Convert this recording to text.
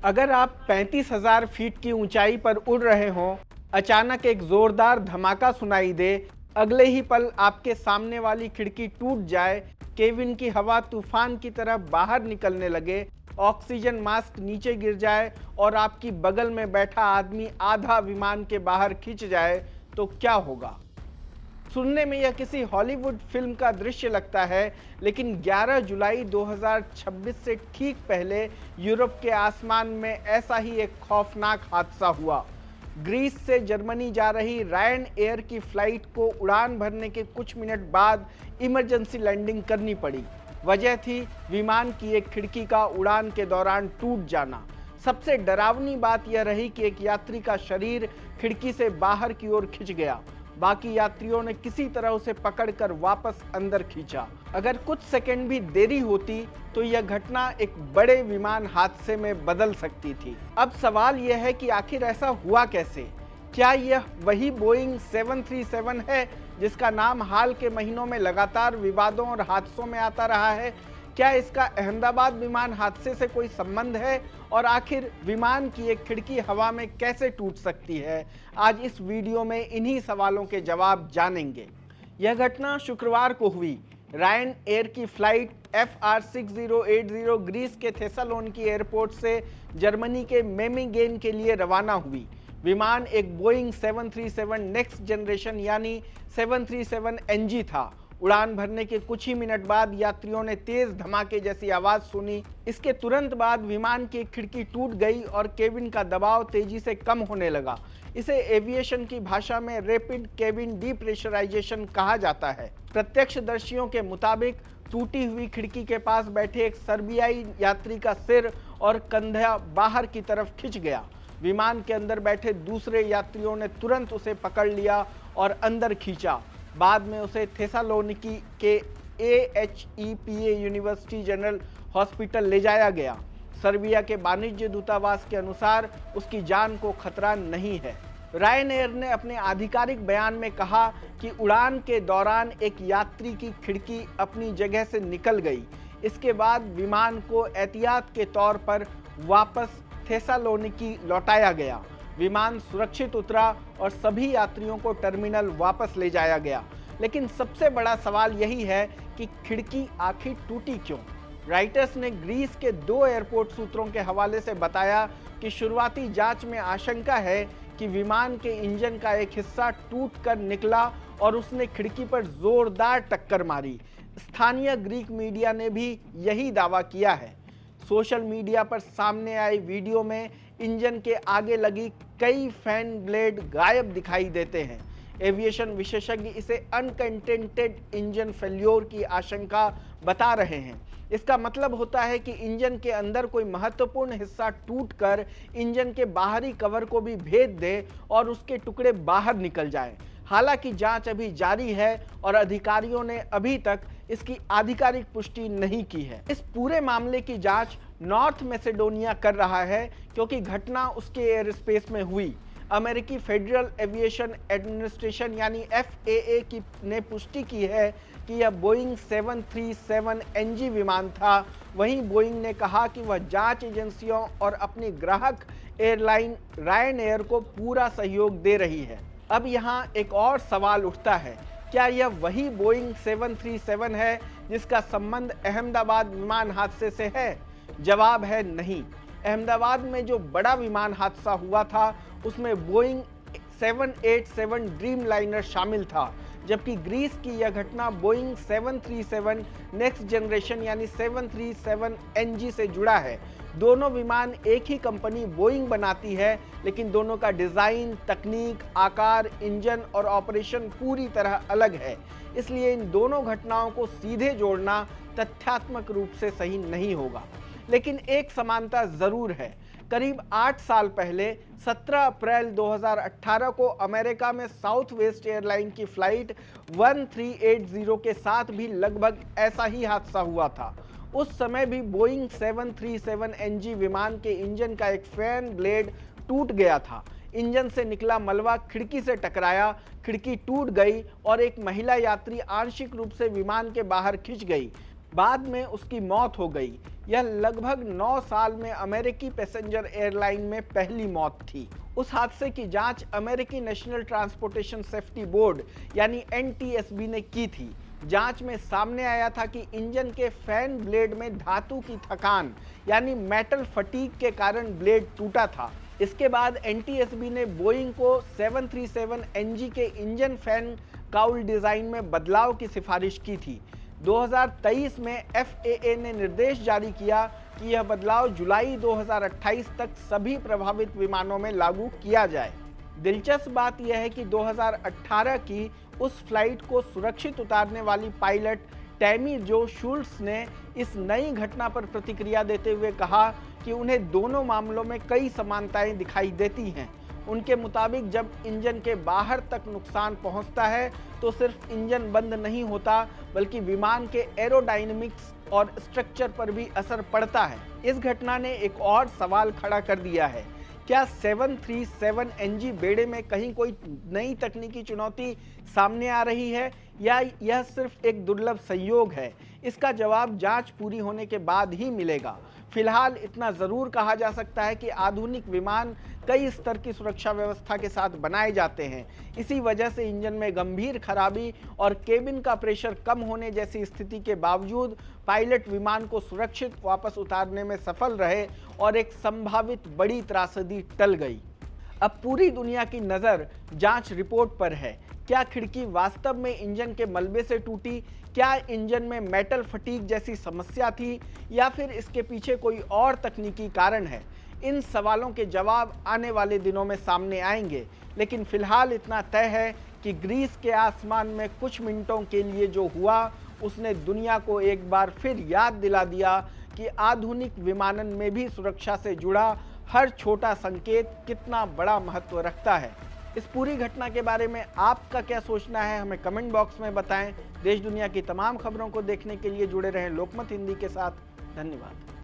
अगर आप 35,000 फीट की ऊंचाई पर उड़ रहे हों, अचानक एक जोरदार धमाका सुनाई दे, अगले ही पल आपके सामने वाली खिड़की टूट जाए, केबिन की हवा तूफान की तरह बाहर निकलने लगे, ऑक्सीजन मास्क नीचे गिर जाए और आपकी बगल में बैठा आदमी आधा विमान के बाहर खिंच जाए, तो क्या होगा? सुनने में यह किसी हॉलीवुड फिल्म का दृश्य लगता है, लेकिन 11 जुलाई 2026 से ठीक पहले यूरोप के आसमान में ऐसा ही एक खौफनाक हादसा हुआ। ग्रीस से जर्मनी जा रही रायन एयर की फ्लाइट को उड़ान भरने के कुछ मिनट बाद इमरजेंसी लैंडिंग करनी पड़ी। वजह थी विमान की एक खिड़की का उड़ान के दौरान टूट जाना। सबसे डरावनी बात यह रही कि एक यात्री का शरीर खिड़की से बाहर की ओर खिंच गया। बाकी यात्रियों ने किसी तरह उसे पकड़कर वापस अंदर खींचा। अगर कुछ सेकंड भी देरी होती तो यह घटना एक बड़े विमान हादसे में बदल सकती थी। अब सवाल यह है कि आखिर ऐसा हुआ कैसे? क्या यह वही बोइंग 737 है जिसका नाम हाल के महीनों में लगातार विवादों और हादसों में आता रहा है? क्या इसका अहमदाबाद विमान हादसे से कोई संबंध है? और आखिर विमान की एक खिड़की हवा में कैसे टूट सकती है? आज इस वीडियो में इन्हीं सवालों के जवाब जानेंगे। यह घटना शुक्रवार को हुई। रायन एयर की फ्लाइट FR6080 ग्रीस के थेसालोनिकी एयरपोर्ट से जर्मनी के मेमिगेन के लिए रवाना हुई। विमान एक बोइंग 737 नेक्स्ट जनरेशन यानी 737 NG था। उड़ान भरने के कुछ ही मिनट बाद यात्रियों ने तेज धमाके जैसी आवाज सुनी। इसके तुरंत बाद विमान की खिड़की टूट गई और केबिन का दबाव तेजी से कम होने लगा। इसे एविएशन की भाषा में रैपिड केबिन डीप्रेशराइजेशन कहा जाता है। प्रत्यक्षदर्शियों के मुताबिक टूटी हुई खिड़की के पास बैठे एक सर्बियाई यात्री का सिर और कंधा बाहर की तरफ खिंच गया। विमान के अंदर बैठे दूसरे यात्रियों ने तुरंत उसे पकड़ लिया और अंदर खींचा। बाद में उसे थेसालोनिकी के AHEPA यूनिवर्सिटी जनरल हॉस्पिटल ले जाया गया। सर्बिया के वाणिज्य दूतावास के अनुसार उसकी जान को खतरा नहीं है। रायन एयर ने अपने आधिकारिक बयान में कहा कि उड़ान के दौरान एक यात्री की खिड़की अपनी जगह से निकल गई। इसके बाद विमान को एहतियात के तौर पर वापस थेसालोनिकी लौटाया गया। विमान सुरक्षित उतरा और सभी यात्रियों को टर्मिनल वापस ले जाया गया। लेकिन सबसे बड़ा सवाल यही है कि खिड़की आखिर टूटी क्यों? राइटर्स ने ग्रीस के 2 एयरपोर्ट सूत्रों के हवाले से बताया कि शुरुआती जांच में आशंका है कि विमान के इंजन का एक हिस्सा टूटकर निकला और उसने खिड़की पर जोरदार टक्कर मारी। स्थानीय ग्रीक मीडिया ने भी यही दावा किया है। सोशल मीडिया पर सामने आई वीडियो में इंजन के आगे लगी कई फैन ब्लेड गायब दिखाई देते हैं। एविएशन विशेषज्ञ इसे अनकंटेंटेड इंजन फेल्योर की आशंका बता रहे हैं। इसका मतलब होता है कि इंजन के अंदर कोई महत्वपूर्ण हिस्सा टूटकर इंजन के बाहरी कवर को भी भेद दे और उसके टुकड़े बाहर निकल जाएं। हालांकि जांच अभी जारी है और अधिकारियों ने अभी तक इसकी आधिकारिक पुष्टि नहीं की है। इस पूरे मामले की जांच नॉर्थ मैसेडोनिया कर रहा है क्योंकि घटना उसके एयर स्पेस में हुई। अमेरिकी फेडरल एविएशन एडमिनिस्ट्रेशन यानी FAA ने पुष्टि की है कि यह बोइंग 737 NG विमान था। वहीं बोइंग ने कहा कि वह जांच एजेंसियों और अपनी ग्राहक एयरलाइन रायन एयर को पूरा सहयोग दे रही है। अब यहाँ एक और सवाल उठता है, क्या यह वही बोइंग 737 है जिसका संबंध अहमदाबाद विमान हादसे से है? जवाब है नहीं। अहमदाबाद में जो बड़ा विमान हादसा हुआ था उसमें बोइंग 787 ड्रीम लाइनर शामिल था, जबकि ग्रीस की यह घटना बोइंग 737 नेक्स्ट जनरेशन यानी 737 NG से जुड़ा है। दोनों विमान एक ही कंपनी बोइंग बनाती है, लेकिन दोनों का डिज़ाइन, तकनीक, आकार, इंजन और ऑपरेशन पूरी तरह अलग है। इसलिए इन दोनों घटनाओं को सीधे जोड़ना तथ्यात्मक रूप से सही नहीं होगा। लेकिन एक समानता जरूर है। करीब 8 साल पहले 17 अप्रैल 2018 को अमेरिका में साउथ वेस्ट एयरलाइन की फ्लाइट 1380 के साथ भी लगभग ऐसा ही हादसा हुआ था। उस समय भी बोइंग 737 NG विमान के इंजन का एक फैन ब्लेड टूट गया था। इंजन से निकला मलबा खिड़की से टकराया, खिड़की टूट गई और एक महिला यात्री आंशिक रूप से विमान के बाहर खिंच गई। बाद में उसकी मौत हो गई। यह लगभग 9 साल में अमेरिकी पैसेंजर एयरलाइन में पहली मौत थी। उस हादसे की जांच अमेरिकी नेशनल ट्रांसपोर्टेशन सेफ्टी बोर्ड यानी NTSB ने की थी। जांच में सामने आया था कि इंजन के फैन ब्लेड में धातु की थकान यानी मेटल फटीग के कारण ब्लेड टूटा था। इसके बाद NTSB ने बोइंग को 737 NG के इंजन फैन काउल डिजाइन में बदलाव की सिफारिश की थी। 2023 में FAA ने निर्देश जारी किया कि यह बदलाव जुलाई 2028 तक सभी प्रभावित विमानों में लागू किया जाए। दिलचस्प बात यह है कि 2018 की उस फ्लाइट को सुरक्षित उतारने वाली पायलट टैमी जो शुल्ट्ज ने इस नई घटना पर प्रतिक्रिया देते हुए कहा कि उन्हें दोनों मामलों में कई समानताएं दिखाई देती हैं। उनके मुताबिक जब इंजन के बाहर तक नुकसान पहुंचता है तो सिर्फ इंजन बंद नहीं होता बल्कि विमान के एरोडायनेमिक्स और स्ट्रक्चर पर भी असर पड़ता है। इस घटना ने एक और सवाल खड़ा कर दिया है, क्या 737 NG बेड़े में कहीं कोई नई तकनीकी चुनौती सामने आ रही है या यह सिर्फ एक दुर्लभ संयोग है? इसका जवाब जांच पूरी होने के बाद ही मिलेगा। फिलहाल इतना जरूर कहा जा सकता है कि आधुनिक विमान कई स्तर की सुरक्षा व्यवस्था के साथ बनाए जाते हैं। इसी वजह से इंजन में गंभीर खराबी और केबिन का प्रेशर कम होने जैसी स्थिति के बावजूद पायलट विमान को सुरक्षित वापस उतारने में सफल रहे और एक संभावित बड़ी त्रासदी टल गई। अब पूरी दुनिया की नज़र जांच रिपोर्ट पर है। क्या खिड़की वास्तव में इंजन के मलबे से टूटी? क्या इंजन में मेटल फटीग जैसी समस्या थी या फिर इसके पीछे कोई और तकनीकी कारण है? इन सवालों के जवाब आने वाले दिनों में सामने आएंगे, लेकिन फिलहाल इतना तय है कि ग्रीस के आसमान में कुछ मिनटों के लिए जो हुआ उसने दुनिया को एक बार फिर याद दिला दिया कि आधुनिक विमानन में भी सुरक्षा से जुड़ा हर छोटा संकेत कितना बड़ा महत्व रखता है। इस पूरी घटना के बारे में आपका क्या सोचना है, हमें कमेंट बॉक्स में बताएं। देश दुनिया की तमाम खबरों को देखने के लिए जुड़े रहें लोकमत हिंदी के साथ। धन्यवाद।